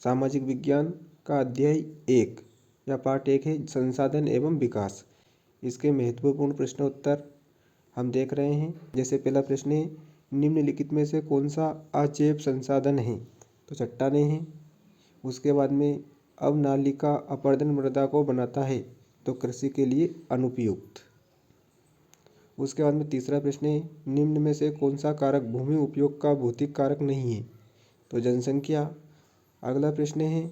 सामाजिक विज्ञान का अध्याय 1 या पार्ट 1 है संसाधन एवं विकास। इसके महत्वपूर्ण प्रश्न उत्तर हम देख रहे हैं। जैसे पहला प्रश्न है, निम्नलिखित में से कौन सा अजैव संसाधन है? तो चट्टानें हैं। उसके बाद में अवनालिका अपरदन मृदा को बनाता है, तो कृषि के लिए अनुपयुक्त। उसके बाद में तीसरा प्रश्न है, निम्न में से कौन सा कारक भूमि उपयोग का भौतिक कारक नहीं है? तो जनसंख्या। अगला प्रश्न है,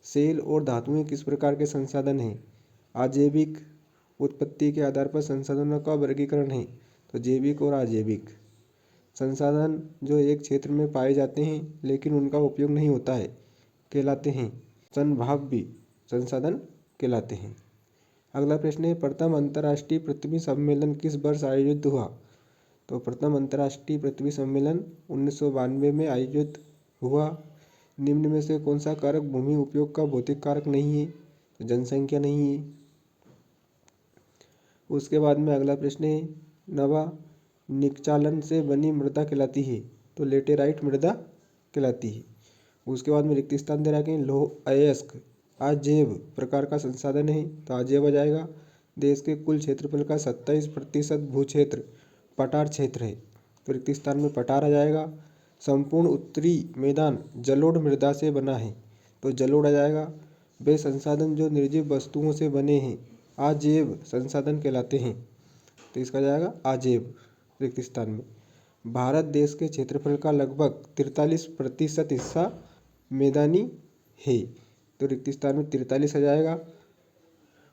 सेल और धातुएं किस प्रकार के संसाधन हैं? अजैविक। उत्पत्ति के आधार पर संसाधनों का वर्गीकरण है, तो जैविक और अजैविक। संसाधन जो एक क्षेत्र में पाए जाते हैं लेकिन उनका उपयोग नहीं होता है कहलाते हैं संभाव्य संसाधन कहलाते हैं। अगला प्रश्न है, प्रथम अंतर्राष्ट्रीय पृथ्वी सम्मेलन किस वर्ष आयोजित हुआ? तो प्रथम अंतर्राष्ट्रीय पृथ्वी सम्मेलन 1992 में आयोजित हुआ। निम्न में से कौन सा कारक भूमि उपयोग का भौतिक कारक नहीं है? तो जनसंख्या नहीं है। उसके बाद में अगला प्रश्न है, नवा निकचालन से बनी मृदा कहलाती है? तो लेटेराइट मृदा कहलाती है। उसके बाद में रिक्त स्थान दे रखे हैं, लौह अयस्क अजैव प्रकार का संसाधन है, तो अजैव आ जाएगा। देश के कुल क्षेत्रफल का 27% भू क्षेत्र पठार क्षेत्र है, तो रिक्त स्थान में पठार आ जाएगा। संपूर्ण उत्तरी मैदान जलोढ़ मृदा से बना है, तो जलोढ़ आ जाएगा। वे संसाधन जो निर्जीव वस्तुओं से बने हैं अजैव संसाधन कहलाते हैं, तो इसका जाएगा अजैव रिक्त स्थान में। भारत देश के क्षेत्रफल का लगभग 43% हिस्सा मैदानी है, तो रिक्त स्थान में 43 आ जाएगा।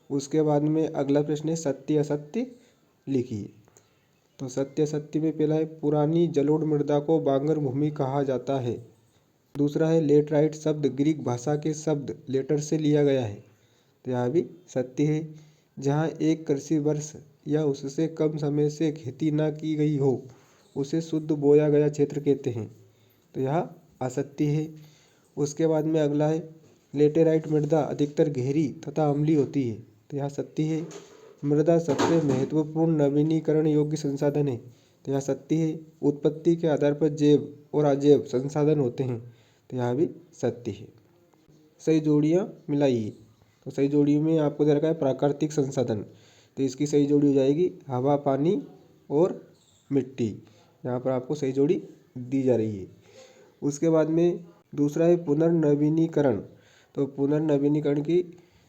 उसके बाद में अगला प्रश्न है, सत्य असत्य लिखिए। तो सत्य असत्य में पहला है, पुरानी जलोढ़ मृदा को बांगर भूमि कहा जाता है। दूसरा है, लेटराइट शब्द ग्रीक भाषा के शब्द लेटर से लिया गया है, तो यहाँ भी सत्य है। जहाँ एक कृषि वर्ष या उससे कम समय से खेती न की गई हो उसे शुद्ध बोया गया क्षेत्र कहते हैं, तो यह असत्य है। उसके बाद में अगला है, लेटेराइट मृदा अधिकतर गहरी तथा अम्लीय होती है, तो यह सत्य है। मृदा सबसे महत्वपूर्ण नवीनीकरण योग्य संसाधन है, तो यह सत्य है। उत्पत्ति के आधार पर जैव और अजैव संसाधन होते हैं, तो यह भी सत्य है। सही जोड़ियाँ मिलाइए। तो सही जोड़ी में आपको दे रखा है प्राकृतिक संसाधन, तो इसकी सही जोड़ी हो जाएगी हवा, पानी और मिट्टी। यहाँ पर आपको सही जोड़ी दी जा रही है। उसके बाद में दूसरा है पुनर्नवीनीकरण, तो पुनर्नवीनीकरण की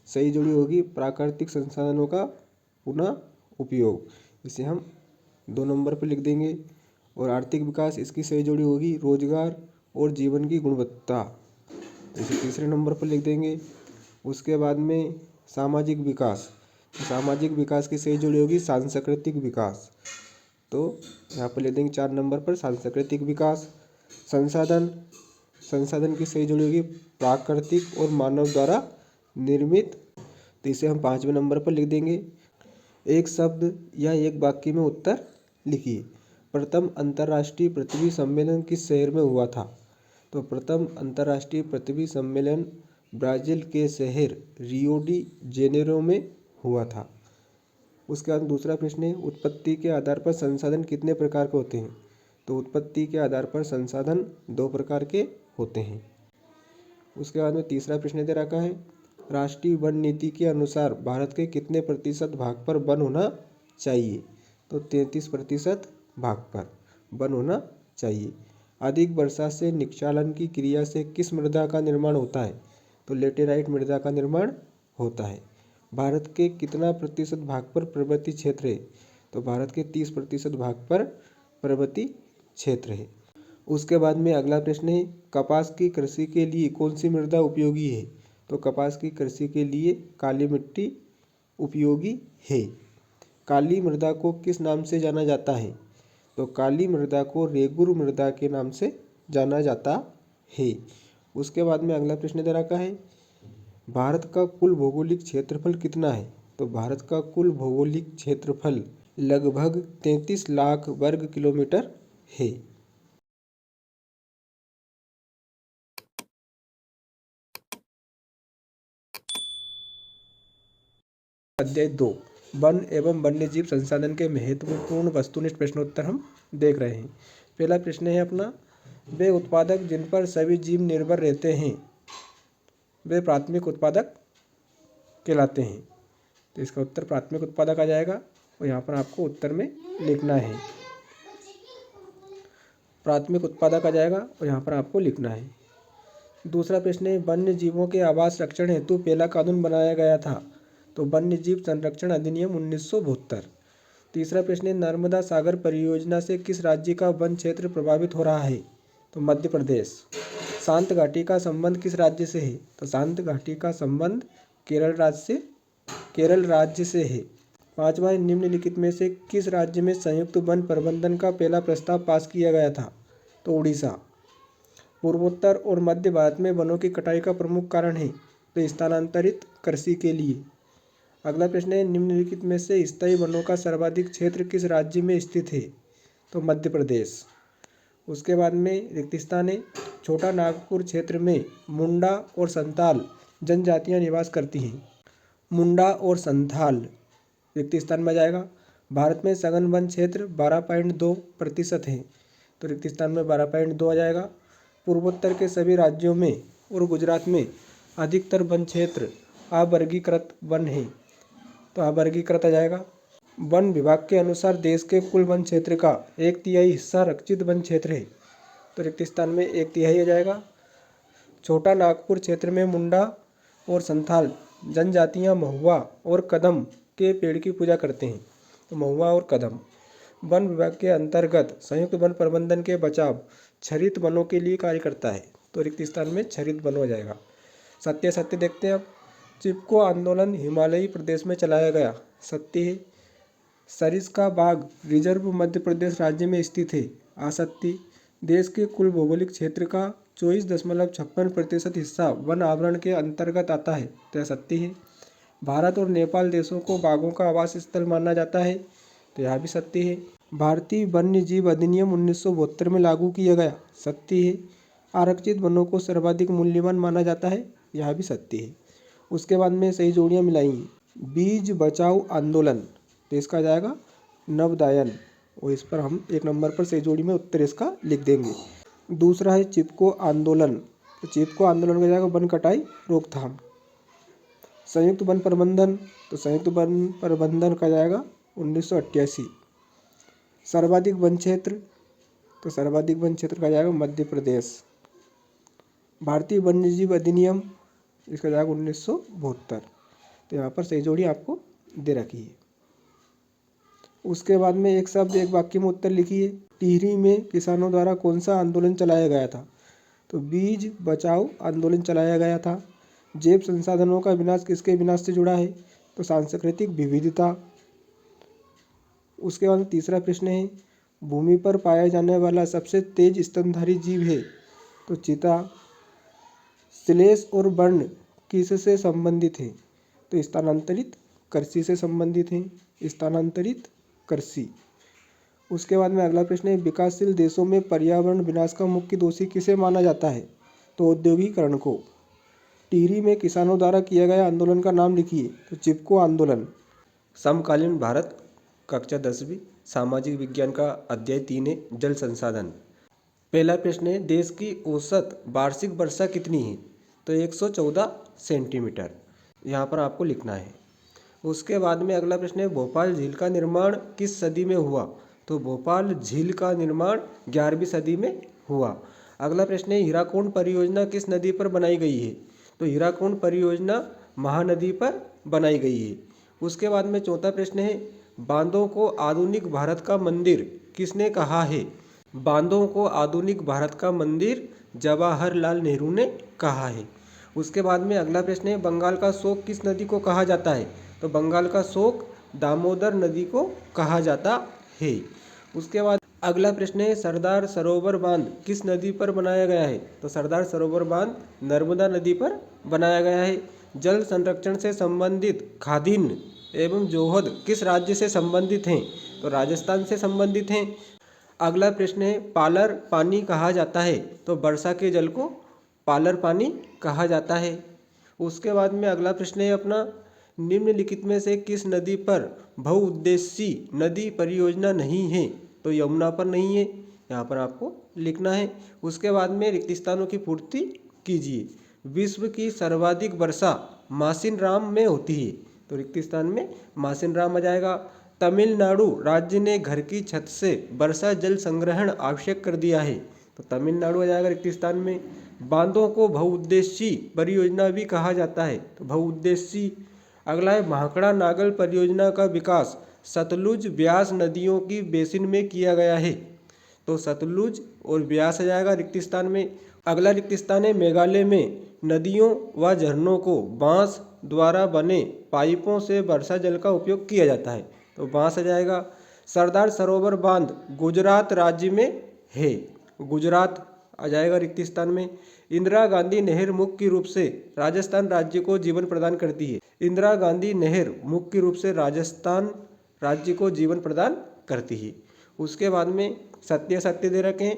सही जोड़ी होगी प्राकृतिक संसाधनों का पुनः उपयोग, इसे हम 2 नंबर पर लिख देंगे। और आर्थिक विकास, इसकी सही जोड़ी होगी रोजगार और जीवन की गुणवत्ता, इसे तीसरे नंबर पर लिख देंगे। उसके बाद में सामाजिक विकास, तो सामाजिक विकास की सही जोड़ी होगी सांस्कृतिक विकास, तो यहाँ पर लिख देंगे 4 नंबर पर सांस्कृतिक विकास। संसाधन की सही जोड़ी होगी प्राकृतिक और मानव द्वारा निर्मित, तो इसे हम 5वें नंबर पर लिख देंगे। एक शब्द या एक वाक्य में उत्तर लिखिए। प्रथम अंतर्राष्ट्रीय पृथ्वी सम्मेलन किस शहर में हुआ था? तो प्रथम अंतर्राष्ट्रीय पृथ्वी सम्मेलन ब्राज़ील के शहर रियो डी जेनेरो में हुआ था। उसके बाद दूसरा प्रश्न है, उत्पत्ति के आधार पर संसाधन कितने प्रकार के होते हैं? तो उत्पत्ति के आधार पर संसाधन 2 प्रकार के होते हैं। उसके बाद में तीसरा प्रश्न दे रखा है, राष्ट्रीय वन नीति के अनुसार भारत के कितने प्रतिशत भाग पर वन होना चाहिए? तो 33% भाग पर वन होना चाहिए। अधिक वर्षा से निक्षालन की क्रिया से किस मृदा का निर्माण होता है? तो लेटेराइट मृदा का निर्माण होता है। भारत के कितना प्रतिशत भाग पर पर्वतीय क्षेत्र है? तो भारत के 30% भाग पर पर्वतीय क्षेत्र है। उसके बाद में अगला प्रश्न है, कपास की कृषि के लिए कौन सी मृदा उपयोगी है? तो कपास की कृषि के लिए काली मिट्टी उपयोगी है। काली मृदा को किस नाम से जाना जाता है? तो काली मृदा को रेगुर मृदा के नाम से जाना जाता है। उसके बाद में अगला प्रश्न दे रखा है, भारत का कुल भौगोलिक क्षेत्रफल कितना है? तो भारत का कुल भौगोलिक क्षेत्रफल लगभग 33 लाख वर्ग किलोमीटर है। अध्याय 2 वन एवं वन्यजीव संसाधन के महत्वपूर्ण वस्तुनिष्ठ प्रश्नोत्तर हम देख रहे हैं। पहला प्रश्न है अपना, वे उत्पादक जिन पर सभी जीव निर्भर रहते हैं वे प्राथमिक उत्पादक कहलाते हैं। तो इसका उत्तर प्राथमिक उत्पादक आ जाएगा और यहाँ पर आपको उत्तर में लिखना है, प्राथमिक उत्पादक आ जाएगा और यहाँ पर आपको लिखना है। दूसरा प्रश्न है, वन्य जीवों के आवास रक्षण हेतु पहला कानून बनाया गया था। तो वन्य जीव संरक्षण अधिनियम 1972। तीसरा प्रश्न है, नर्मदा सागर परियोजना से किस राज्य का वन क्षेत्र प्रभावित हो रहा है। तो मध्य प्रदेश। शांत घाटी का संबंध किस राज्य से है। तो शांत घाटी का संबंध केरल राज्य से है। पांचवा, निम्नलिखित में से किस राज्य में संयुक्त वन प्रबंधन का पहला प्रस्ताव पास किया गया था। तो उड़ीसा। पूर्वोत्तर और मध्य भारत में वनों की कटाई का प्रमुख कारण है। तो स्थानांतरित कृषि के लिए। अगला प्रश्न है, निम्नलिखित में से स्थायी वनों का सर्वाधिक क्षेत्र किस राज्य में स्थित है। तो मध्य प्रदेश। उसके बाद में रिक्त स्थान है, छोटा नागपुर क्षेत्र में मुंडा और संथाल जनजातियां निवास करती हैं। मुंडा और संथाल रिक्त स्थान में जाएगा। भारत में सघन वन क्षेत्र 12.2% है। तो रिक्त स्थान में 12.2 आ जाएगा। पूर्वोत्तर के सभी राज्यों में और गुजरात में अधिकतर वन क्षेत्र अवर्गीकृत वन है। तो अवर्गीकृत आ जाएगा। वन विभाग के अनुसार देश के कुल वन क्षेत्र का 1/3 हिस्सा रक्षित वन क्षेत्र है। तो रिक्त स्थान में 1/3 आ जाएगा। छोटा नागपुर क्षेत्र में मुंडा और संथाल जनजातियां महुआ और कदम के पेड़ की पूजा करते हैं। तो महुआ और कदम। वन विभाग के अंतर्गत संयुक्त वन प्रबंधन के बचाव छरित वनों के लिए कार्य करता है। तो रिक्त स्थान में छरित वन हो जाएगा। सत्य देखते हैं अब। चिपको आंदोलन हिमालयी प्रदेश में चलाया गया। सत्य है। सरिस्का बाघ रिजर्व मध्य प्रदेश राज्य में स्थित है। असत्य। देश के कुल भौगोलिक क्षेत्र का 24.56% हिस्सा वन आवरण के अंतर्गत आता है। तो यह सत्य है। भारत और नेपाल देशों को बाघों का आवास स्थल माना जाता है। तो यह भी सत्य है। भारतीय वन्य जीव अधिनियम 1972 में लागू किया गया। सत्य है। आरक्षित वनों को सर्वाधिक मूल्यवान माना जाता है। यह भी सत्य है। उसके बाद में सही जोड़ियाँ मिलाई। बीज बचाओ आंदोलन, तो इसका जाएगा नवदायन, और इस पर हम 1 नंबर पर सही जोड़ी में उत्तर इसका लिख देंगे। दूसरा है चिपको आंदोलन, तो चिपको आंदोलन का जाएगा वन कटाई रोकथाम। संयुक्त वन प्रबंधन, तो संयुक्त वन प्रबंधन का जाएगा 1988। सर्वाधिक वन क्षेत्र, तो सर्वाधिक वन क्षेत्र का जाएगा मध्य प्रदेश। भारतीय वन्यजीव अधिनियम, इसका जाएगा 1972। तो यहाँ पर सही जोड़ी आपको दे रखी है। उसके बाद में एक शब्द एक वाक्य में उत्तर लिखिए। टिहरी में किसानों द्वारा कौन सा आंदोलन चलाया गया था। तो बीज बचाओ आंदोलन चलाया गया था। जैव संसाधनों का विनाश किसके विनाश से जुड़ा है। तो सांस्कृतिक विविधता। उसके बाद तीसरा प्रश्न है, भूमि पर पाया जाने वाला सबसे तेज स्तनधारी जीव है। तो चीता। श्लेष और वर्ण किससे संबंधित है। तो स्थानांतरित कृषि से संबंधित है। स्थानांतरित कृषि। उसके बाद में अगला प्रश्न है, विकासशील देशों में पर्यावरण विनाश का मुख्य दोषी किसे माना जाता है। तो औद्योगिकरण को। टिहरी में किसानों द्वारा किया गया आंदोलन का नाम लिखिए। तो चिपको आंदोलन। समकालीन भारत, कक्षा 10वीं, सामाजिक विज्ञान का अध्याय 3 है, जल संसाधन। पहला प्रश्न है, देश की औसत वार्षिक वर्षा कितनी है। तो 114 सेंटीमीटर, यहाँ पर आपको लिखना है। उसके बाद में अगला प्रश्न है, भोपाल झील का निर्माण किस सदी में हुआ। तो भोपाल झील का निर्माण 11वीं सदी में हुआ। अगला प्रश्न है, हीराकुंड परियोजना किस नदी पर बनाई गई है। तो हीराकुंड परियोजना महानदी पर बनाई गई है। उसके बाद में चौथा प्रश्न है, बांधों को आधुनिक भारत का मंदिर किसने कहा है। बांधों को आधुनिक भारत का मंदिर जवाहरलाल नेहरू ने कहा है। उसके बाद में अगला प्रश्न है, बंगाल का शोक किस नदी को कहा जाता है। तो बंगाल का शोक दामोदर नदी को कहा जाता है। उसके बाद अगला प्रश्न है, सरदार सरोवर बांध किस नदी पर बनाया गया है। तो सरदार सरोवर बांध नर्मदा नदी पर बनाया गया है। जल संरक्षण से संबंधित खादिन एवं जोहद किस राज्य से संबंधित हैं। तो राजस्थान से संबंधित हैं। अगला प्रश्न है, पालर पानी कहा जाता है। तो वर्षा के जल को पालर पानी कहा जाता है। उसके बाद में अगला प्रश्न है अपना, निम्नलिखित में से किस नदी पर बहुउद्देशीय नदी परियोजना नहीं है। तो यमुना पर नहीं है, यहाँ पर आपको लिखना है। उसके बाद में रिक्त स्थानों की पूर्ति कीजिए। विश्व की सर्वाधिक वर्षा मासिनराम में होती है? तो रिक्त स्थान में मासिनराम आ जाएगा। तमिलनाडु राज्य ने घर की छत से वर्षा जल संग्रहण आवश्यक कर दिया है। तो तमिलनाडु आ जाएगा रिक्त स्थान में। बांधों को बहुउद्देशीय परियोजना भी कहा जाता है। तो बहुउद्देशीय। अगला है भाखड़ा नागल परियोजना का विकास सतलुज ब्यास नदियों की बेसिन में किया गया है। तो सतलुज और ब्यास आ जाएगा रिक्त स्थान में। अगला रिक्त स्थान है मेघालय में नदियों व झरनों को बांस द्वारा बने पाइपों से वर्षा जल का उपयोग किया जाता है। तो बांस आ जाएगा। सरदार सरोवर बांध गुजरात राज्य में है। गुजरात आ जाएगा रिक्त स्थान में। इंदिरा गांधी नहर मुख्य रूप से राजस्थान राज्य को जीवन प्रदान करती है। इंदिरा गांधी नहर मुख्य रूप से राजस्थान राज्य को जीवन प्रदान करती है। उसके बाद में सत्य असत्य दे रखे हैं।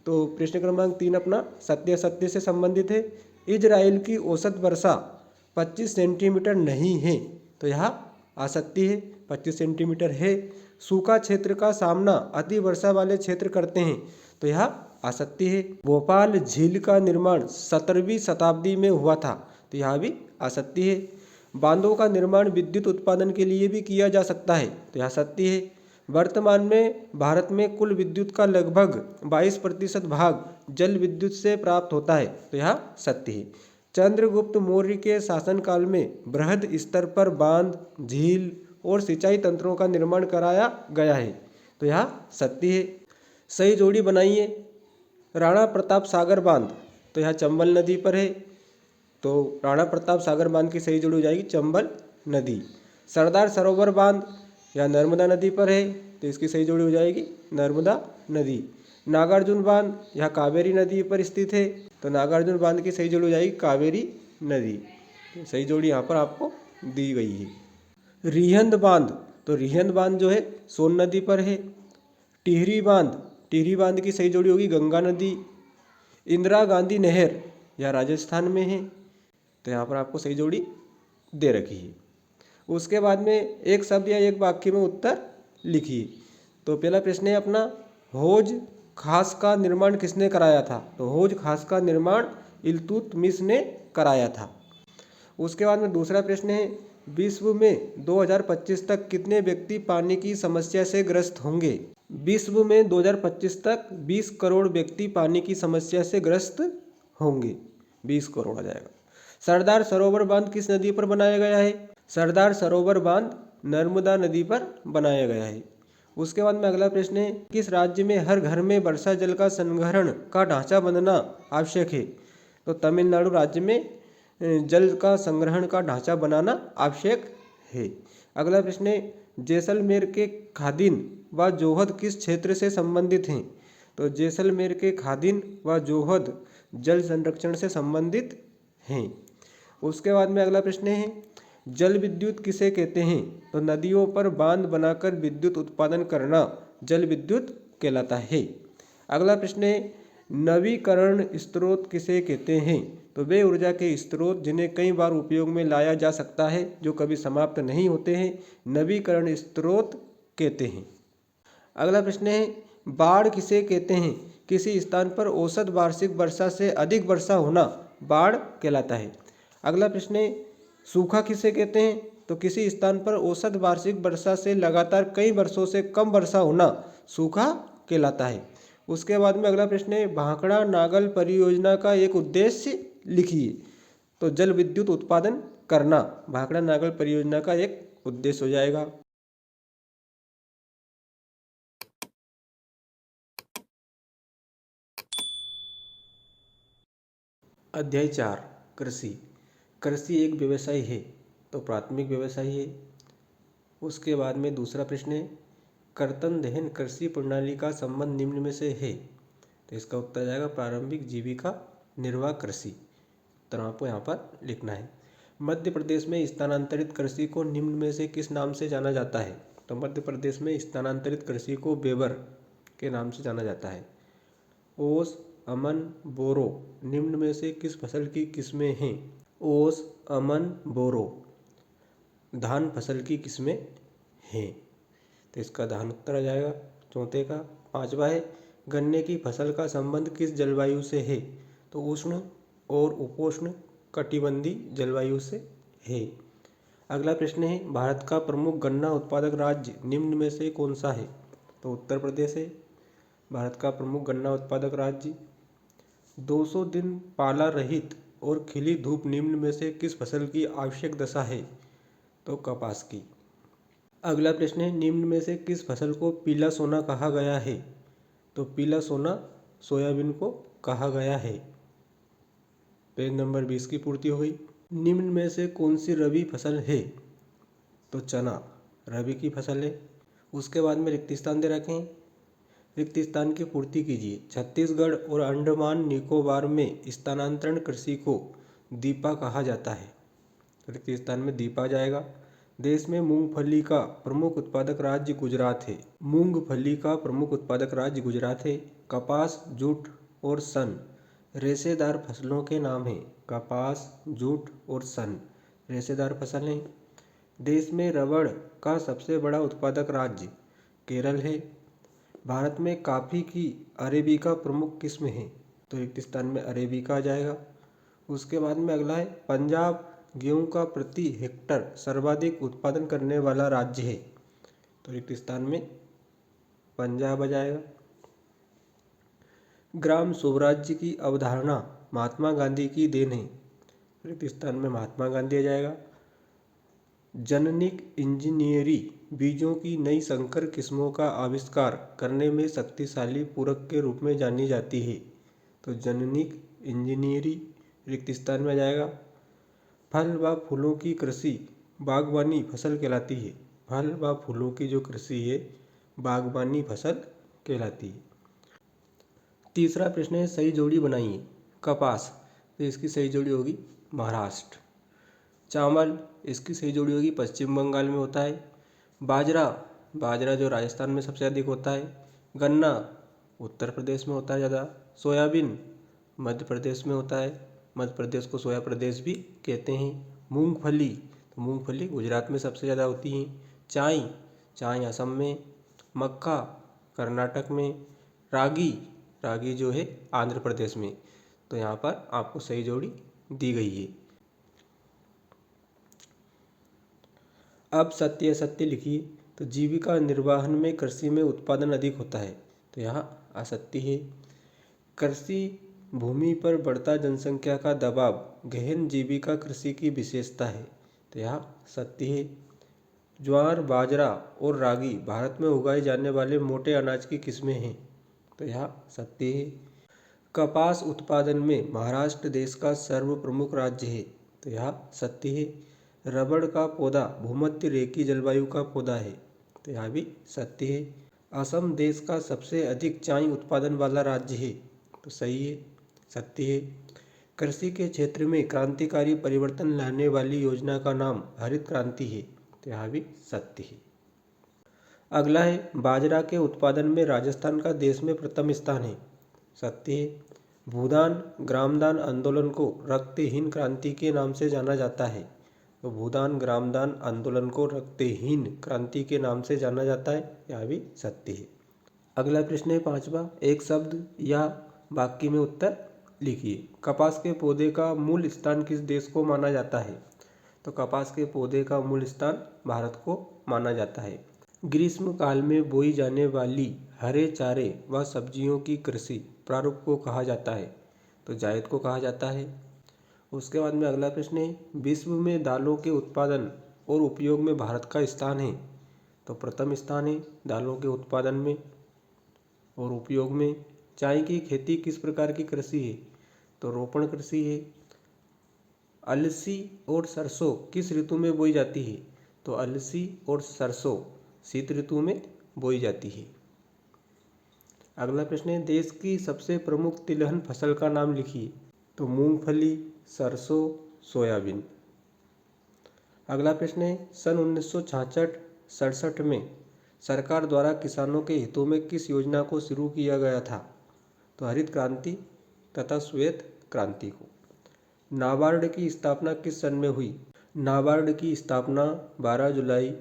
तो प्रश्न क्रमांक 3 अपना सत्य असत्य से संबंधित है। इजराइल की औसत वर्षा 25 सेंटीमीटर नहीं है। तो यह असत्य है, 25 सेंटीमीटर है। सूखा क्षेत्र का सामना अति वर्षा वाले क्षेत्र करते हैं। तो यह असत्य है। भोपाल झील का निर्माण 17वीं शताब्दी में हुआ था। तो यह भी असत्य है। बांधों का निर्माण विद्युत उत्पादन के लिए भी किया जा सकता है। तो यह सत्य है। वर्तमान में भारत में कुल विद्युत का लगभग 22% भाग जल विद्युत से प्राप्त होता है। तो यह सत्य है। चंद्रगुप्त मौर्य के शासनकाल में बृहद स्तर पर बांध, झील और सिंचाई तंत्रों का निर्माण कराया गया है। तो यह सत्य है। सही जोड़ी बनाइए। राणा प्रताप सागर बांध, तो यह चंबल नदी पर है। तो राणा प्रताप सागर बांध की सही जोड़ी हो जाएगी चंबल नदी। सरदार सरोवर बांध यह नर्मदा नदी पर है। तो इसकी सही जोड़ी हो जाएगी नर्मदा नदी। नागार्जुन बांध यह कावेरी नदी पर स्थित है। तो नागार्जुन बांध की सही जोड़ी हो जाएगी कावेरी नदी। तो सही जोड़ी यहाँ पर आपको दी गई है। रिहंद बांध, तो रिहंद बांध जो है सोन नदी पर है। टिहरी बांध, टिहरी बांध की सही जोड़ी होगी गंगा नदी। इंदिरा गांधी नहर यह राजस्थान में है। तो यहाँ पर आपको सही जोड़ी दे रखी है। उसके बाद में एक शब्द या एक वाक्य में उत्तर लिखिए। तो पहला प्रश्न है अपना हौज खास का निर्माण किसने कराया था? तो हौज खास का निर्माण इल्तुतमिश ने कराया था। उसके बाद में दूसरा प्रश्न है विश्व में 2025 तक कितने व्यक्ति पानी की समस्या से ग्रस्त होंगे? विश्व में 2025 तक 20 करोड़ व्यक्ति पानी की समस्या से ग्रस्त होंगे। 20 करोड़ आ जाएगा। सरदार सरोवर बांध किस नदी पर बनाया गया है? सरदार सरोवर बांध नर्मदा नदी पर बनाया गया है। उसके बाद में अगला प्रश्न है किस राज्य में हर घर में वर्षा जल का संग्रहण का ढांचा बनना आवश्यक है? तो तमिलनाडु राज्य में जल का संग्रहण का ढांचा बनाना आवश्यक है। अगला प्रश्न है जैसलमेर के खादिन व जोहद किस क्षेत्र से संबंधित हैं? तो जैसलमेर के खादिन व जोहद जल संरक्षण से संबंधित हैं। उसके बाद में अगला प्रश्न है जल विद्युत किसे कहते हैं? तो नदियों पर बांध बनाकर विद्युत उत्पादन करना जल विद्युत कहलाता है। अगला प्रश्न है नवीकरण स्रोत किसे कहते हैं? तो वे ऊर्जा के स्रोत जिन्हें कई बार उपयोग में लाया जा सकता है, जो कभी समाप्त नहीं होते हैं, नवीकरण स्रोत कहते हैं। अगला प्रश्न है बाढ़ किसे कहते हैं? किसी स्थान पर औसत वार्षिक वर्षा से अधिक वर्षा होना बाढ़ कहलाता है। अगला प्रश्न है सूखा किसे कहते हैं? तो किसी स्थान पर औसत वार्षिक वर्षा से लगातार कई वर्षों से कम वर्षा होना सूखा कहलाता है। उसके बाद में अगला प्रश्न है भाखड़ा नागल परियोजना का एक उद्देश्य लिखिए। तो जल विद्युत उत्पादन करना भाखड़ा नागल परियोजना का एक उद्देश्य हो जाएगा। अध्याय 4 कृषि। कृषि एक व्यवसाय है। तो प्राथमिक व्यवसाय है। उसके बाद में दूसरा प्रश्न है कर्तन दहन कृषि प्रणाली का संबंध निम्न में से है। तो इसका उत्तर आ जाएगा प्रारंभिक जीविका निर्वाह कृषि। उत्तर आपको यहाँ पर लिखना है। मध्य प्रदेश में स्थानांतरित कृषि को निम्न में से किस नाम से जाना जाता है? तो मध्य प्रदेश में स्थानांतरित कृषि को बेबर के नाम से जाना जाता है। ओस, अमन, बोरो निम्न में से किस फसल की किस्में हैं? ओस, अमन, बोरो धान फसल की किस्में हैं। तो इसका धान उत्तर आ जाएगा चौथे का। पांचवा है गन्ने की फसल का संबंध किस जलवायु से है? तो उष्ण और उपोष्ण कटिबंधीय जलवायु से है। अगला प्रश्न है, भारत का प्रमुख गन्ना उत्पादक राज्य निम्न में से कौन सा है? तो उत्तर प्रदेश है भारत का प्रमुख गन्ना उत्पादक राज्य। 200 दिन पाला रहित और खिली धूप निम्न में से किस फसल की आवश्यक दशा है? तो कपास की। अगला प्रश्न है, निम्न में से किस फसल को पीला सोना कहा गया है? तो पीला सोना सोयाबीन को कहा गया है। पेज नंबर 20 की पूर्ति हो गई। निम्न में से कौन सी रबी फसल है? तो चना रबी की फसल है। उसके बाद में रिक्त स्थान दे रखे हैं, रिक्त स्थान की पूर्ति कीजिए। छत्तीसगढ़ और अंडमान निकोबार में स्थानांतरण कृषि को दीपा कहा जाता है। रिक्त स्थान में दीपा आ जाएगा। देश में मूंगफली का प्रमुख उत्पादक राज्य गुजरात है। मूंगफली का प्रमुख उत्पादक राज्य गुजरात है। कपास, जूट और सन रेशेदार फसलों के नाम हैं। कपास, जूट और सन रेशेदार फसल हैं। देश में रबड़ का सबसे बड़ा उत्पादक राज्य केरल है। भारत में कॉफ़ी की अरेबिका प्रमुख किस्म है। तो रिक्त स्थान में अरेबिका आ जाएगा। उसके बाद में अगला है, पंजाब गेहूं का प्रति हेक्टर सर्वाधिक उत्पादन करने वाला राज्य है। तो रिक्त स्थान में पंजाब आ जाएगा। ग्राम स्वराज्य की अवधारणा महात्मा गांधी की देन है। रिक्त स्थान में महात्मा गांधी आ जाएगा। जननिक इंजीनियरी बीजों की नई संकर किस्मों का आविष्कार करने में शक्तिशाली पूरक के रूप में जानी जाती है। तो जननिक इंजीनियरी रिक्त स्थान में आ जाएगा। फल व फूलों की कृषि बागवानी फसल कहलाती है। फल व फूलों की जो कृषि है बागवानी फसल कहलाती है। तीसरा प्रश्न है, सही जोड़ी बनाइए। कपास, तो इसकी सही जोड़ी होगी महाराष्ट्र। चावल, इसकी सही जोड़ी होगी पश्चिम बंगाल में होता है। बाजरा, बाजरा जो राजस्थान में सबसे अधिक होता है। गन्ना उत्तर प्रदेश में होता है ज़्यादा। सोयाबीन मध्य प्रदेश में होता है। मध्य प्रदेश को सोया प्रदेश भी कहते हैं। मूंगफली, तो मूंगफली गुजरात में सबसे ज़्यादा होती है। चाय, चाय असम में। मक्का कर्नाटक में। रागी, रागी जो है आंध्र प्रदेश में। तो यहाँ पर आपको सही जोड़ी दी गई है। अब सत्य असत्य लिखिए। तो जीविका निर्वाहन में कृषि में उत्पादन अधिक होता है। तो यहाँ असत्य है। कृषि भूमि पर बढ़ता जनसंख्या का दबाव गहन जीविका कृषि की विशेषता है। तो यहाँ सत्य है। ज्वार, बाजरा और रागी भारत में उगाए जाने वाले मोटे अनाज की किस्में हैं। तो यहाँ सत्य है। कपास उत्पादन में महाराष्ट्र देश का सर्व प्रमुख राज्य है। तो यहाँ सत्य है। रबड़ का पौधा भूमध्य रेखीय जलवायु का पौधा है। तो यहाँ भी सत्य है। असम देश का सबसे अधिक चाय उत्पादन वाला राज्य है। तो सही है, सत्य है। कृषि के क्षेत्र में क्रांतिकारी परिवर्तन लाने वाली योजना का नाम हरित क्रांति है। तो यहाँ भी सत्य है। अगला है, बाजरा के उत्पादन में राजस्थान का देश में प्रथम स्थान है। सत्य है। भूदान ग्रामदान आंदोलन को रक्तहीन क्रांति के नाम से जाना जाता है। तो भूदान ग्रामदान आंदोलन को रक्तहीन क्रांति के नाम से जाना जाता है। यह भी सत्य है। अगला प्रश्न है पांचवा, एक शब्द या वाक्य में उत्तर लिखिए। कपास के पौधे का मूल स्थान किस देश को माना जाता है? तो कपास के पौधे का मूल स्थान भारत को माना जाता है। ग्रीष्म काल में बोई जाने वाली हरे चारे व सब्जियों की कृषि प्रारूप को कहा जाता है। तो जायद को कहा जाता है। उसके बाद में अगला प्रश्न है, विश्व में दालों के उत्पादन और उपयोग में भारत का स्थान है। तो प्रथम स्थान है दालों के उत्पादन में और उपयोग में। चाय की खेती किस प्रकार की कृषि है? तो रोपण कृषि है। अलसी और सरसों किस ऋतु में बोई जाती है? तो अलसी और सरसों शीत ऋतु में बोई जाती है। अगला प्रश्न है, देश की सबसे प्रमुख तिलहन फसल का नाम लिखिए। तो मूंगफली, सरसों, सोयाबीन। अगला प्रश्न है, सन 1966-67 में सरकार द्वारा किसानों के हितों में किस योजना को शुरू किया गया था? तो हरित क्रांति तथा श्वेत क्रांति को। नाबार्ड की स्थापना किस सन में हुई? नाबार्ड की स्थापना 12 जुलाई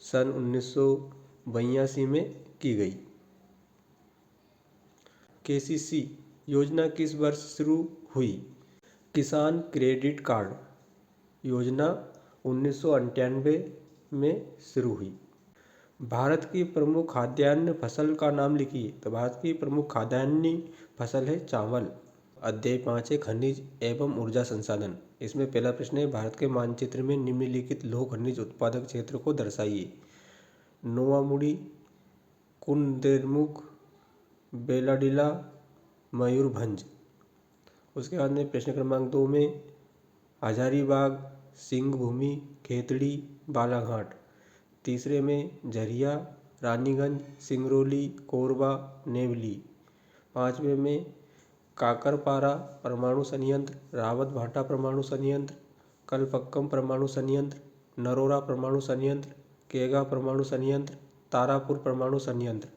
सन 1982 में की गई। केसीसी योजना किस वर्ष शुरू हुई? किसान क्रेडिट कार्ड योजना 1998 में शुरू हुई। भारत की प्रमुख खाद्यान्न फसल का नाम लिखिए। तो भारत की प्रमुख खाद्यान्नी फसल है चावल। अध्याय 5 है खनिज एवं ऊर्जा संसाधन। इसमें पहला प्रश्न है भारत के मानचित्र में निम्नलिखित लौह खनिज उत्पादक क्षेत्र को दर्शाइए। नोवामुड़ी, कुंदेरमुख, बेलाडीला, मयूरभंज। उसके बाद में प्रश्न क्रमांक 2 में हजारीबाग, सिंहभूमि, खेतड़ी, बालाघाट। तीसरे में झरिया, रानीगंज, सिंगरौली, कोरबा, नेवली। पाँचवें में काकरपारा परमाणु संयंत्र, रावतभाटा परमाणु संयंत्र, कलपक्कम परमाणु संयंत्र, नरोरा परमाणु संयंत्र, केगा परमाणु संयंत्र, तारापुर परमाणु संयंत्र।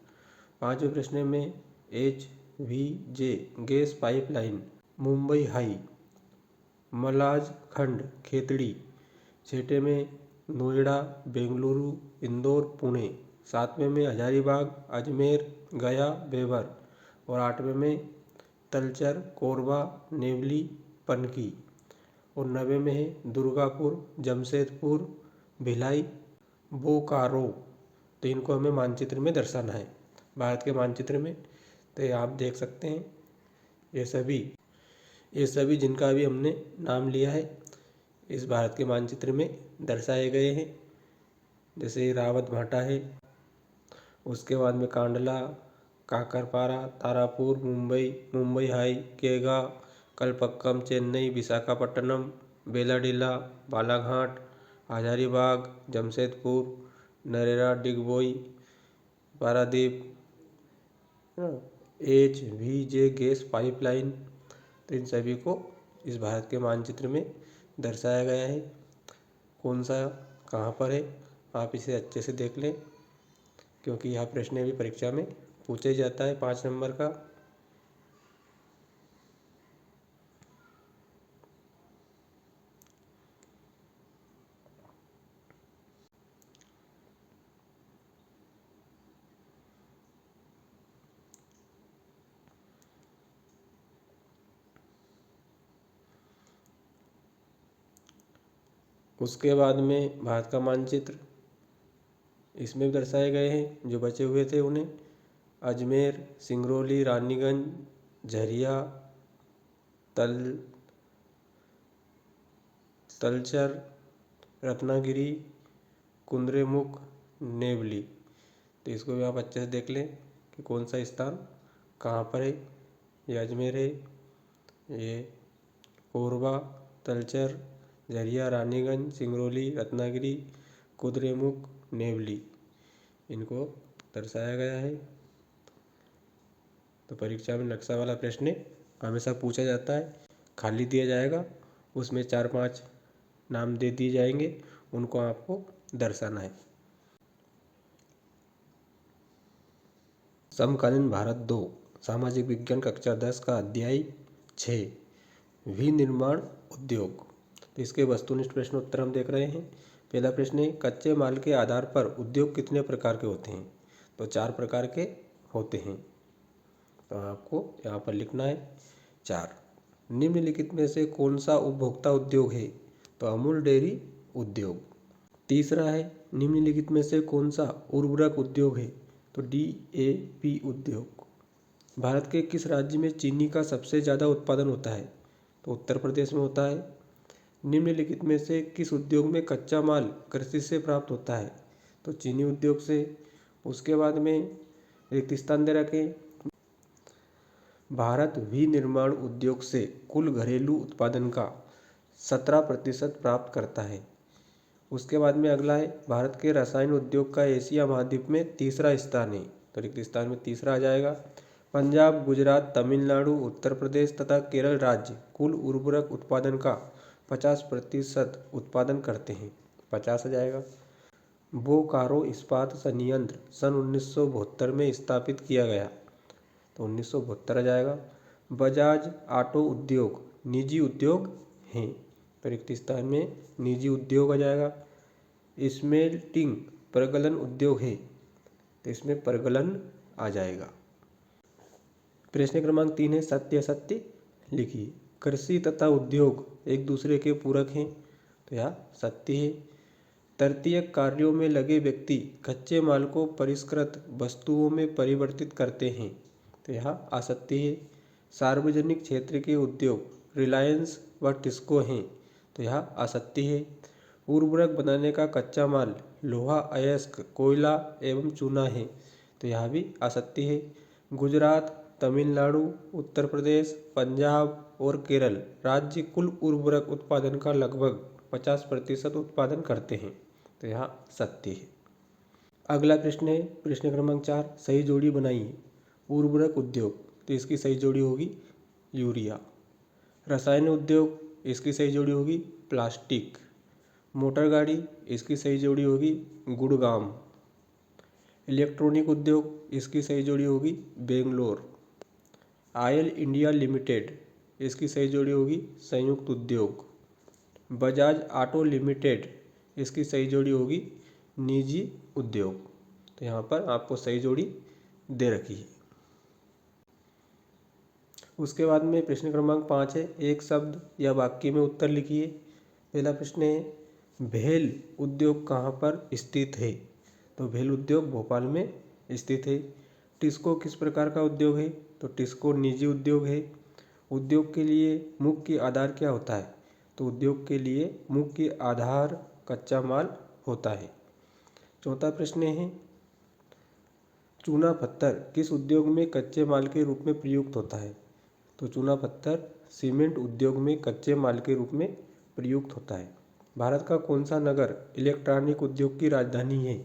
पाँचवें प्रश्न में HVJ gas pipeline, Mumbai high, Malajkhand, Khetri. छठे में नोएडा, बेंगलुरु, इंदौर, पुणे। सातवें में हजारीबाग, अजमेर, गया, बेवर। और आठवें में तलचर, कोरबा, नेवली, पनकी। और नवे में है दुर्गापुर, जमशेदपुर, भिलाई, बोकारो। तो इनको हमें मानचित्र में दर्शाना है भारत के मानचित्र में। तो ये आप देख सकते हैं ये सभी जिनका भी हमने नाम लिया है इस भारत के मानचित्र में दर्शाए गए हैं। जैसे रावतभाटा है, उसके बाद में कांडला, काकरपारा, तारापुर, मुंबई हाई, केगा, Kalpakkam, Chennai, Visakhapatnam, Bailadila, Balaghat, Hazaribagh, Jamshedpur, Narela, Digboi, Paradip, HVJ gas pipeline. तो इन सभी को इस भारत के मानचित्र में दर्शाया गया है। कौन सा कहाँ पर है आप इसे अच्छे से देख लें, क्योंकि यह प्रश्न भी परीक्षा में पूछा जाता है 5 नंबर का। उसके बाद में भारत का मानचित्र इसमें भी दर्शाए गए हैं। जो बचे हुए थे उन्हें अजमेर, सिंगरौली, रानीगंज, झरिया, तलचर, रत्नागिरी, कुंद्रेमुख, नेवली। तो इसको भी आप अच्छे से देख लें कि कौन सा स्थान कहाँ पर है। ये अजमेर है, ये कोरबा, तलचर, झरिया, रानीगंज, सिंगरौली, रत्नागिरी, कुद्रेमुख, नेवली, इनको दर्शाया गया है। तो परीक्षा में नक्शा वाला प्रश्न हमेशा पूछा जाता है, खाली दिया जाएगा, उसमें 4-5 नाम दे दिए जाएंगे, उनको आपको दर्शाना है। समकालीन भारत 2 सामाजिक विज्ञान कक्षा 10 का अध्याय 6 विनिर्माण उद्योग। तो इसके वस्तुनिष्ठ प्रश्न उत्तर हम देख रहे हैं। पहला प्रश्न है कच्चे माल के आधार पर उद्योग कितने प्रकार के होते हैं। तो 4 प्रकार के होते हैं। तो आपको यहाँ पर लिखना है 4। निम्नलिखित में से कौन सा उपभोक्ता उद्योग है। तो अमूल डेयरी उद्योग। तीसरा है निम्नलिखित में से कौन सा उर्वरक उद्योग है। तो DAP उद्योग। भारत के किस राज्य में चीनी का सबसे ज़्यादा उत्पादन होता है। तो उत्तर प्रदेश में होता है। निम्नलिखित में से किस उद्योग में कच्चा माल कृषि से प्राप्त होता है। तो चीनी उद्योग से। उसके बाद में रिक्त स्थान दे रखें, भारत विनिर्माण उद्योग से कुल घरेलू उत्पादन का 17% प्राप्त करता है। उसके बाद में अगला है भारत के रसायन उद्योग का एशिया महाद्वीप में तीसरा स्थान है। तो रिक्त स्थान में तीसरा आ जाएगा। पंजाब, गुजरात, तमिलनाडु, उत्तर प्रदेश तथा केरल राज्य कुल उर्वरक उत्पादन का 50% उत्पादन करते हैं। 50 आ जाएगा। बोकारो इस्पात संयंत्र सन 1972 में स्थापित किया गया। तो 1972 आ जाएगा। बजाज ऑटो उद्योग निजी उद्योग हैं। तो रिक्त स्थान में निजी उद्योग आ जाएगा। स्मेल्टिंग प्रगलन उद्योग है, तो इसमें प्रगलन आ जाएगा। प्रश्न क्रमांक 3 है सत्य असत्य लिखिए। कृषि तथा उद्योग एक दूसरे के पूरक हैं, तो यह सत्य है। तृतीय कार्यों में लगे व्यक्ति कच्चे माल को परिष्कृत वस्तुओं में परिवर्तित करते हैं, तो यह असत्य है। सार्वजनिक क्षेत्र के उद्योग रिलायंस व टिस्को हैं, तो यह असत्य है। उर्वरक बनाने का कच्चा माल लोहा, अयस्क, कोयला एवं चूना है, तो यह भी असत्य है। गुजरात, तमिलनाडु, उत्तर प्रदेश, पंजाब और केरल राज्य कुल उर्वरक उत्पादन का लगभग 50% उत्पादन करते हैं, तो यह सत्य है। अगला प्रश्न है प्रश्न क्रमांक 4, सही जोड़ी बनाइए। उर्वरक उद्योग, तो इसकी सही जोड़ी होगी यूरिया। रसायन उद्योग, इसकी सही जोड़ी होगी प्लास्टिक। मोटर गाड़ी, इसकी सही जोड़ी होगी गुड़गांव। इलेक्ट्रॉनिक उद्योग, इसकी सही जोड़ी होगी बेंगलोर। ऑयल इंडिया लिमिटेड, इसकी सही जोड़ी होगी संयुक्त उद्योग। बजाज ऑटो लिमिटेड, इसकी सही जोड़ी होगी निजी उद्योग। तो यहाँ पर आपको सही जोड़ी दे रखी है। उसके बाद में प्रश्न क्रमांक 5 है, एक शब्द या वाक्य में उत्तर लिखिए। पहला प्रश्न है, भेल उद्योग कहाँ पर स्थित है? तो भेल उद्योग भोपाल में स्थित है। टिस्को किस प्रकार का उद्योग है? तो टिस्को निजी उद्योग है। उद्योग के लिए मुख्य आधार क्या होता है? तो उद्योग के लिए मुख्य आधार कच्चा माल होता है। चौथा प्रश्न है, चूना पत्थर किस उद्योग में कच्चे माल के रूप में प्रयुक्त होता है? तो चूना पत्थर सीमेंट उद्योग में कच्चे माल के रूप में प्रयुक्त होता है। भारत का कौन सा नगर इलेक्ट्रॉनिक उद्योग की राजधानी है?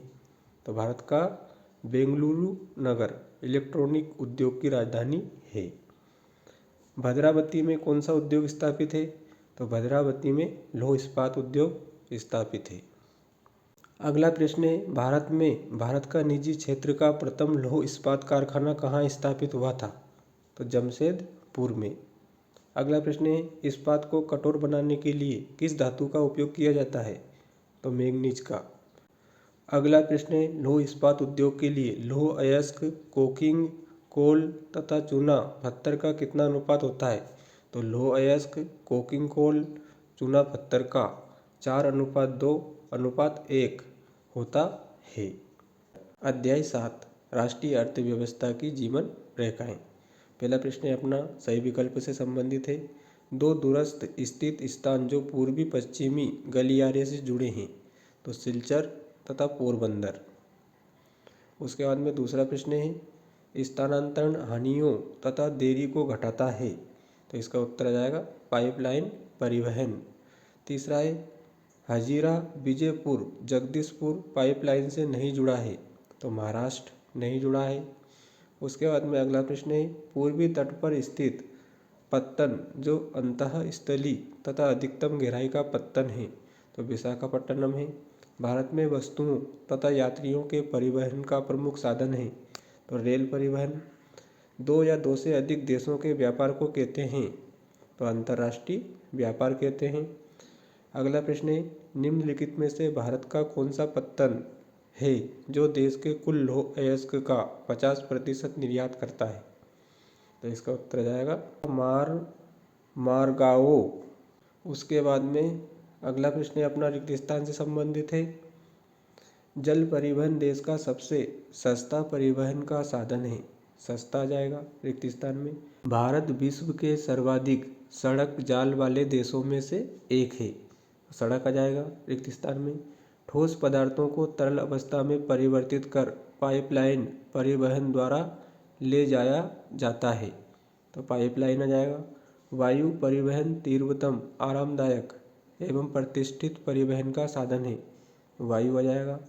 तो भारत का बेंगलुरु नगर इलेक्ट्रॉनिक उद्योग की राजधानी है। भद्रावती में कौन सा उद्योग स्थापित है? तो भद्रावती में लौह इस्पात उद्योग स्थापित है। अगला प्रश्न है, भारत का निजी क्षेत्र का प्रथम लौह इस्पात कारखाना कहाँ स्थापित हुआ था? तो जमशेदपुर में। अगला प्रश्न है, इस्पात को कठोर बनाने के लिए किस धातु का उपयोग किया जाता है? तो मैंगनीज का। अगला प्रश्न है, लौह इस्पात उद्योग के लिए लौह अयस्क, कोकिंग कोल तथा चूना पत्थर का कितना अनुपात होता है? तो लौह अयस्क, कोकिंग कोल, चूना पत्थर का 4:2:1 होता है। अध्याय 7, राष्ट्रीय अर्थव्यवस्था की जीवन रेखाएं। पहला प्रश्न है अपना सही विकल्प से संबंधित है। दो दूरस्थ स्थित स्थान जो पूर्वी पश्चिमी गलियारे से जुड़े हैं, तो सिलचर तथा पोरबंदर। उसके बाद में दूसरा प्रश्न है, स्थानांतरण हानियों तथा देरी को घटाता है, तो इसका उत्तर आ जाएगा पाइपलाइन परिवहन। तीसरा है, हजीरा विजयपुर जगदीशपुर पाइपलाइन से नहीं जुड़ा है, तो महाराष्ट्र नहीं जुड़ा है। उसके बाद में अगला प्रश्न है, पूर्वी तट पर स्थित पत्तन जो अंतःस्थली तथा अधिकतम गहराई का पत्तन है, तो विशाखापट्टनम है। भारत में वस्तुओं तथा यात्रियों के परिवहन का प्रमुख साधन है, तो रेल परिवहन। दो या दो से अधिक देशों के व्यापार को कहते हैं, तो अंतर्राष्ट्रीय व्यापार कहते हैं। अगला प्रश्न है, निम्नलिखित में से भारत का कौन सा पत्तन है जो देश के कुल लौह अयस्क का 50% निर्यात करता है? तो इसका उत्तर जाएगा मारगाओ। उसके बाद में अगला प्रश्न अपना रिक्त स्थान से संबंधित है। जल परिवहन देश का सबसे सस्ता परिवहन का साधन है, सस्ता आ जाएगा रिक्त स्थान में। भारत विश्व के सर्वाधिक सड़क जाल वाले देशों में से एक है, सड़क आ जाएगा रिक्त स्थान में। ठोस पदार्थों को तरल अवस्था में परिवर्तित कर पाइपलाइन परिवहन द्वारा ले जाया जाता है, तो पाइपलाइन आ जाएगा। वायु परिवहन तीव्रतम, आरामदायक एवं प्रतिष्ठित परिवहन का साधन है, वायु आ जाएगा।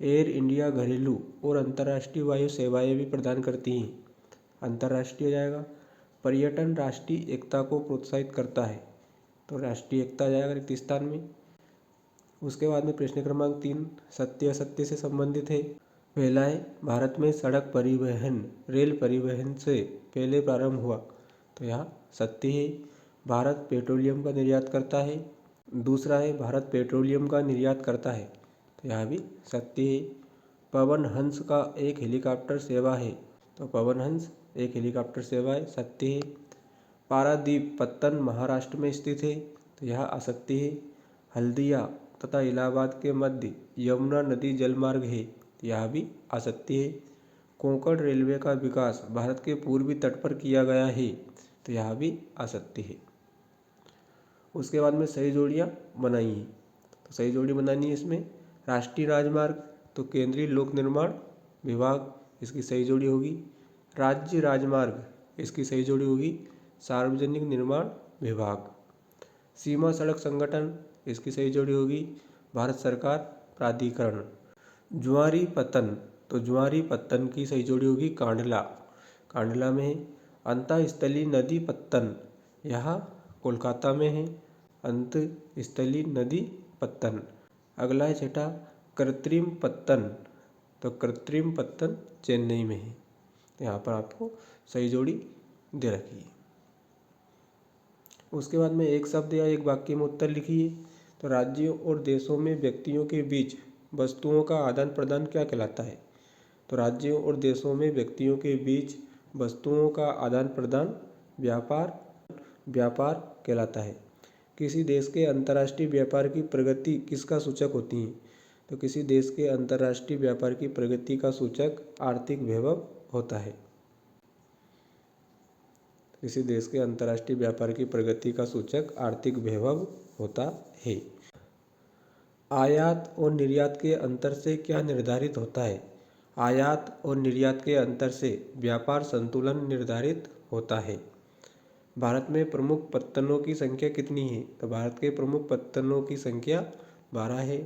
एयर इंडिया घरेलू और अंतर्राष्ट्रीय वायु सेवाएं भी प्रदान करती हैं, अंतर्राष्ट्रीय आ जाएगा। पर्यटन राष्ट्रीय एकता को प्रोत्साहित करता है, तो राष्ट्रीय एकता आ जाएगा रिक्त स्थान में। उसके बाद में प्रश्न क्रमांक 3 सत्य असत्य से संबंधित है। पहला है, भारत में सड़क परिवहन रेल परिवहन से पहले प्रारंभ हुआ, तो यहाँ सत्य है। भारत पेट्रोलियम का निर्यात करता है। दूसरा है, भारत पेट्रोलियम का निर्यात करता है, तो यहाँ भी सत्य है। पवन हंस का एक हेलीकॉप्टर सेवा है, तो पवन हंस एक हेलीकॉप्टर सेवा है, सत्य है। पारादीप पत्तन महाराष्ट्र में स्थित है, तो यह आ सकती है। हल्दिया तथा इलाहाबाद के मध्य यमुना नदी जलमार्ग है, तो यह भी आ सकती है। कोंकण रेलवे का विकास भारत के पूर्वी तट पर किया गया है, तो यह भी आ सकती है। उसके बाद में सही जोड़ियाँ बनाई हैं, तो सही जोड़ी बनानी है इसमें। राष्ट्रीय राजमार्ग, तो केंद्रीय लोक निर्माण विभाग, इसकी सही जोड़ी होगी। राज्य राजमार्ग, इसकी सही जोड़ी होगी सार्वजनिक निर्माण विभाग। सीमा सड़क संगठन, इसकी सही जोड़ी होगी भारत सरकार प्राधिकरण। ज्वारी पत्तन, तो ज्वारी पत्तन की सही जोड़ी होगी कांडला, कांडला में है। अंतःस्थलीय नदी पत्तन, यह कोलकाता में है, अंतःस्थलीय नदी पत्तन। अगला है छठा कृत्रिम पत्तन, तो कृत्रिम पत्तन चेन्नई में है। यहाँ पर आपको सही जोड़ी दे रखी है। उसके बाद में एक शब्द या एक वाक्य में उत्तर लिखिए। तो राज्यों और देशों में व्यक्तियों के बीच वस्तुओं का आदान प्रदान क्या कहलाता है? तो राज्यों और देशों में व्यक्तियों के बीच वस्तुओं का आदान प्रदान व्यापार कहलाता है। किसी देश के अंतर्राष्ट्रीय व्यापार की प्रगति किसका सूचक होती है? तो किसी देश के अंतर्राष्ट्रीय व्यापार की प्रगति का सूचक आर्थिक वैभव होता है। किसी देश के अंतर्राष्ट्रीय व्यापार की प्रगति का सूचक आर्थिक वैभव होता है। आयात और निर्यात के अंतर से क्या निर्धारित होता है? आयात और निर्यात के अंतर से व्यापार संतुलन निर्धारित होता है। भारत में प्रमुख पत्तनों की संख्या कितनी है? तो भारत के प्रमुख पत्तनों की संख्या 12 है।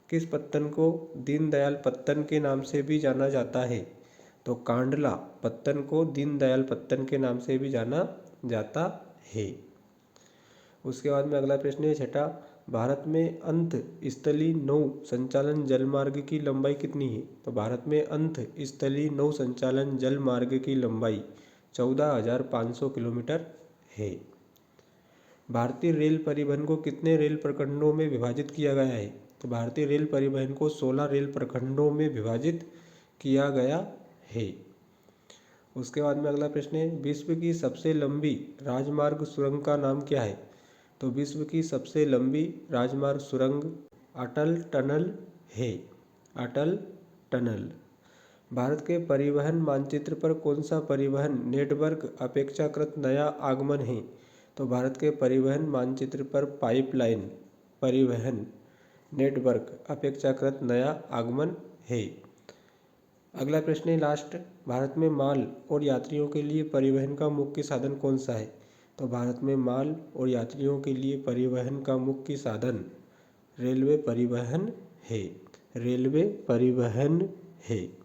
किस पत्तन को दीनदयाल पत्तन के नाम से भी जाना जाता है? तो कांडला पत्तन को दीनदयाल पत्तन के नाम से भी जाना जाता है। उसके बाद में अगला प्रश्न है छठा, भारत में अंतःस्थलीय नौ संचालन जलमार्ग की लंबाई कितनी है? तो भारत में अंतःस्थलीय नौ संचालन जलमार्ग की लंबाई 14,500 किलोमीटर है। भारतीय रेल परिवहन को कितने रेल प्रखंडों में विभाजित किया गया है? तो भारतीय रेल परिवहन को 16 रेल प्रखंडों में विभाजित किया गया है। उसके बाद में अगला प्रश्न है, विश्व की सबसे लंबी राजमार्ग सुरंग का नाम क्या है? तो विश्व की सबसे लंबी राजमार्ग सुरंग अटल टनल है, अटल टनल। भारत के परिवहन मानचित्र पर कौन सा परिवहन नेटवर्क अपेक्षाकृत नया आगमन है? तो भारत के परिवहन मानचित्र पर पाइपलाइन परिवहन नेटवर्क अपेक्षाकृत नया आगमन है। अगला प्रश्न है लास्ट, भारत में माल और यात्रियों के लिए परिवहन का मुख्य साधन कौन सा है? तो भारत में माल और यात्रियों के लिए परिवहन का मुख्य साधन रेलवे परिवहन है, रेलवे परिवहन है।